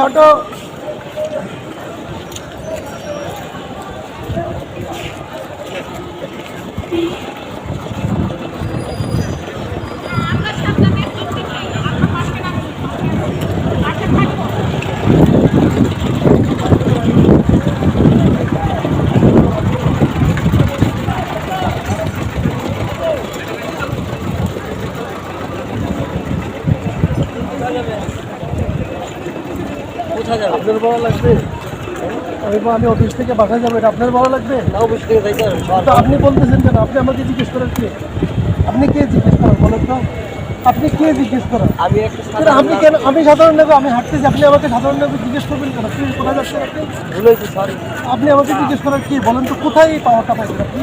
Auto আপনার ভালো লাগবে? আমি অফিস থেকে বাসায় যাবো, এটা আপনার ভালো লাগবে? অফিস থেকে যাইতে হবে। তো আপনি বলতেছেন কেন? আপনি আমাকে জিজ্ঞেস করেন কে? আপনি কে জিজ্ঞেস করেন বলেন তো? আপনি কে জিজ্ঞেস করেন? আমি একটা আমি কেন? আমি সাধারণ নাগরিক, আমি হাঁটতেছি, আপনি আমাকে সাধারণ নাগরিক জিজ্ঞেস করবেন কেন? আপনি কোথায় যাচ্ছেন? আপনি ভুল হয়েছে, সরি। আপনি আমাকে জিজ্ঞেস করার কি? বলেন তো কোথায় এই পাওয়ারটা পাইছেন আপনি?